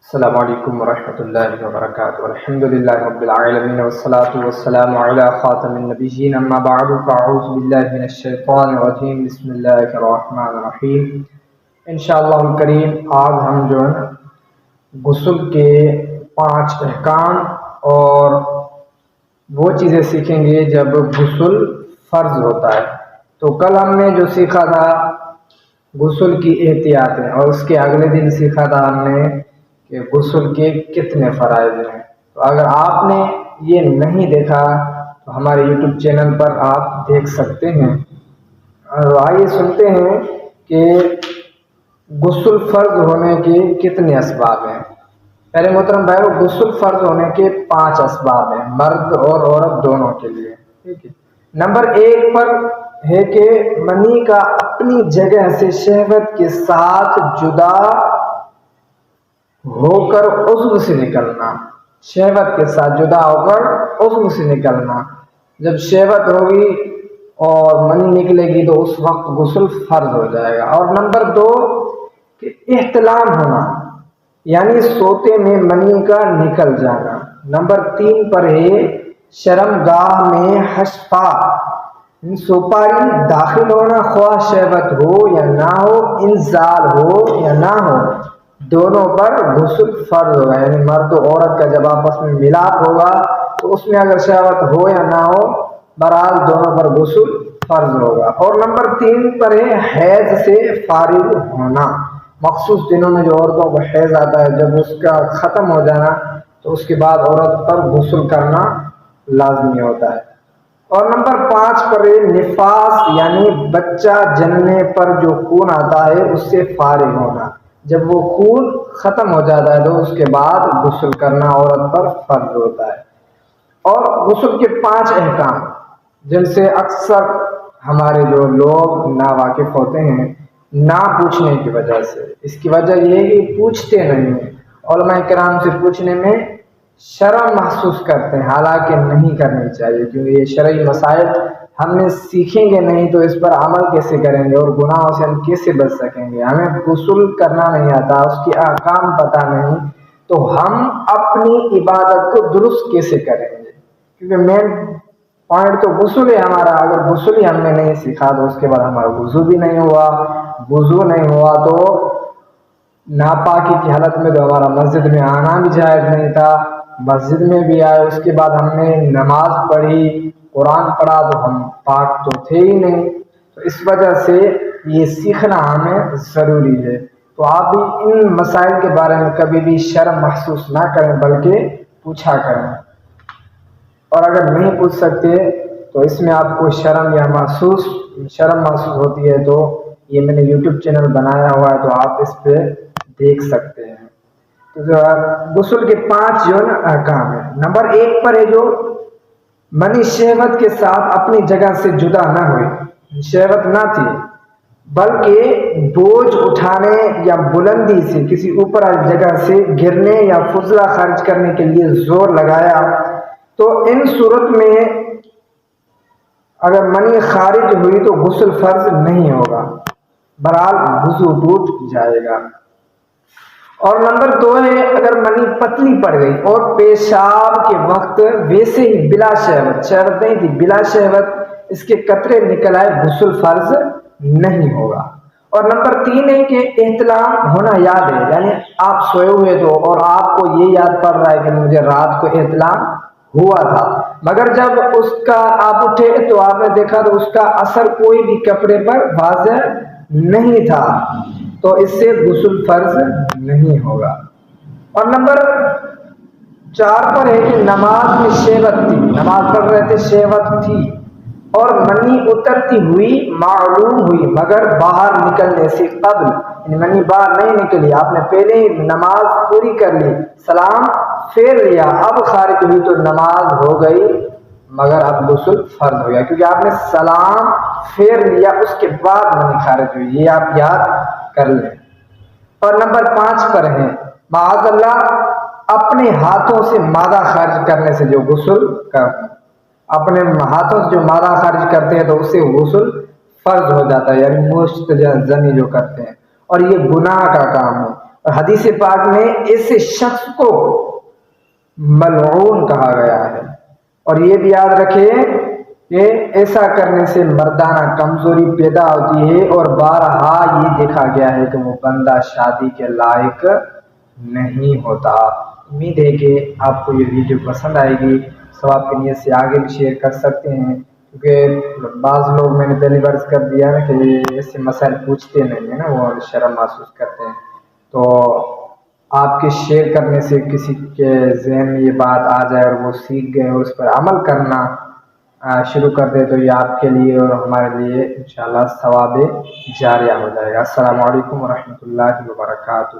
السلام علیکم ورحمۃ اللہ وبرکاتہ الحمد للہ رب العالمین والصلاة والسلام علی خاتم النبیین اما بعد فاعوذ باللہ من الشیطان الرجیم بسم اللہ الرحمن الرحیم۔ انشاءاللہ الکریم آج ہم جو ہے غسل کے 5 احکام اور وہ چیزیں سیکھیں گے جب غسل فرض ہوتا ہے۔ تو کل ہم نے جو سیکھا تھا غسل کی احتیاطیں، اور اس کے اگلے دن سیکھا تھا ہم نے کہ غسل کے کتنے فرائض ہیں۔ تو اگر آپ نے یہ نہیں دیکھا تو ہمارے یوٹیوب چینل پر آپ دیکھ سکتے ہیں۔ اور آئیے سنتے ہیں کہ غسل فرض ہونے کے کتنے اسباب ہیں۔ پہلے محترم بھائیو، غسل فرض ہونے کے 5 اسباب ہیں، مرد اور عورت دونوں کے لیے، ٹھیک ہے۔ نمبر 1 پر ہے کہ منی کا اپنی جگہ سے شہوت کے ساتھ جدا ہو کر عضو سے نکلنا، شہوت کے ساتھ جدا ہو کر عضو سے نکلنا۔ جب شہوت ہوگی اور منی نکلے گی تو اس وقت غسل فرض ہو جائے گا۔ اور نمبر 2 کہ احتلام ہونا، یعنی سوتے میں منی کا نکل جانا۔ نمبر 3 پر ہے شرمگاہ میں حشفہ، سوپاری داخل ہونا، خواہ شہوت ہو یا نہ ہو، انزال ہو یا نہ ہو، دونوں پر غسل فرض ہوگا۔ یعنی مرد و عورت کا جب آپس میں ملاپ ہوگا تو اس میں اگر شہوت ہو یا نہ ہو، بہرحال دونوں پر غسل فرض ہوگا۔ اور نمبر 3 پر ہے حیض سے فارغ ہونا، مخصوص دنوں میں جو عورتوں کو حیض آتا ہے، جب اس کا ختم ہو جانا تو اس کے بعد عورت پر غسل کرنا لازمی ہوتا ہے۔ اور نمبر 5 پر ہے نفاس، یعنی بچہ جننے پر جو خون آتا ہے اس سے فارغ ہونا۔ جب وہ خون ختم ہو جاتا ہے تو اس کے بعد غسل کرنا عورت پر فرض ہوتا ہے۔ اور غسل کے 5 احکام جن سے اکثر ہمارے جو لوگ ناواقف ہوتے ہیں نہ پوچھنے کی وجہ سے، اس کی وجہ یہ ہے کہ پوچھتے نہیں ہیں، علماء کرام سے پوچھنے میں شرم محسوس کرتے ہیں، حالانکہ نہیں کرنی چاہیے، کیونکہ یہ شرعی مسائل ہم نے سیکھیں گے نہیں تو اس پر عمل کیسے کریں گے اور گناہوں سے ہم کیسے بچ سکیں گے۔ ہمیں غسل کرنا نہیں آتا، اس کے احکام پتہ نہیں، تو ہم اپنی عبادت کو درست کیسے کریں گے؟ کیونکہ مین پوائنٹ تو غسل ہے ہمارا۔ اگر غسل ہی ہم نے نہیں سیکھا تو اس کے بعد ہمارا وضو بھی نہیں ہوا، وضو نہیں ہوا تو ناپاکی کی حالت میں تو ہمارا مسجد میں آنا بھی جائز نہیں تھا۔ مسجد میں بھی آئے، اس کے بعد ہم نے نماز پڑھی، قرآن پڑھا تو ہم پاک تو تھے ہی نہیں۔ تو اس وجہ سے یہ سیکھنا ہمیں ضروری ہے۔ تو آپ بھی ان مسائل کے بارے میں کبھی بھی شرم محسوس نہ کریں، بلکہ پوچھا کریں۔ اور اگر نہیں پوچھ سکتے تو اس میں آپ کو شرم محسوس ہوتی ہے تو یہ میں نے یوٹیوب چینل بنایا ہوا ہے، تو آپ اس پہ دیکھ سکتے ہیں۔ تو جو غسل کے 5 جو احکام ہیں، نمبر 1 پر ہے جو منی شہوت کے ساتھ اپنی جگہ سے جدا نہ ہوئی، شہوت نہ تھی بلکہ بوجھ اٹھانے یا بلندی سے کسی اوپر والی جگہ سے گرنے یا فضلہ خارج کرنے کے لیے زور لگایا، تو ان صورت میں اگر منی خارج ہوئی تو غسل فرض نہیں ہوگا، بہرحال وضو ٹوٹ جائے گا۔ اور نمبر 2 ہے اگر منی پتلی پڑ گئی اور پیشاب کے وقت ویسے ہی بلا شہوت نہیں تھی، بلا شہوت اس کے قطرے نکل آئے، غسل فرض نہیں ہوگا۔ اور نمبر 3 ہے کہ احتلام ہونا یاد ہے، یعنی آپ سوئے ہوئے تو اور آپ کو یہ یاد پڑ رہا ہے کہ مجھے رات کو احتلام ہوا تھا، مگر جب اس کا آپ اٹھے تو آپ نے دیکھا تو اس کا اثر کوئی بھی کپڑے پر واضح نہیں تھا، تو اس سے غسل فرض نہیں ہوگا۔ اور نمبر 4 پر ہے کہ نماز میں شہوت تھی، نماز پڑھ رہے تھے، شہوت تھی اور منی اترتی ہوئی معلوم ہوئی مگر باہر نکلنے سے قبل، یعنی منی باہر نہیں نکلی، آپ نے پہلے ہی نماز پوری کر لی، سلام پھیر لیا، اب خارج ہوئی تو نماز ہو گئی مگر اب غسل فرض ہو گیا، کیونکہ آپ نے سلام پھیر لیا اس کے بعد منی خارج ہوئی، یہ آپ یاد کر لیں۔ اور نمبر 5 پر ہے معاذ اللہ اپنے ہاتھوں سے مادہ خارج کرنے سے جو غسل کرنا، اپنے ہاتھوں سے جو مادہ خارج کرتے ہیں تو اس سے غسل فرض ہو جاتا ہے، یعنی مشت زنی جو کرتے ہیں، اور یہ گناہ کا کام ہے۔ اور حدیث پاک میں ایسے شخص کو ملعون کہا گیا ہے۔ اور یہ بھی یاد رکھے کہ ایسا کرنے سے مردانہ کمزوری پیدا ہوتی ہے اور بارہا یہ دیکھا گیا ہے کہ وہ بندہ شادی کے لائق نہیں ہوتا۔ امید ہے کہ آپ کو یہ ویڈیو پسند آئے گی، ثواب کی نیت سے آگے بھی شیئر کر سکتے ہیں، کیونکہ بعض لوگ میں نے پہلی بار کر دیا نا کہ ایسے مسائل پوچھتے نہیں ہیں نا، وہ شرم محسوس کرتے ہیں، تو آپ کے شیئر کرنے سے کسی کے ذہن میں یہ بات آ جائے اور وہ سیکھ گئے اور اس پر عمل کرنا شروع کر دے تو یہ آپ کے لیے اور ہمارے لیے انشاءاللہ ثواب جاریہ ہو جائے گا۔ السلام علیکم ورحمۃ اللہ وبرکاتہ۔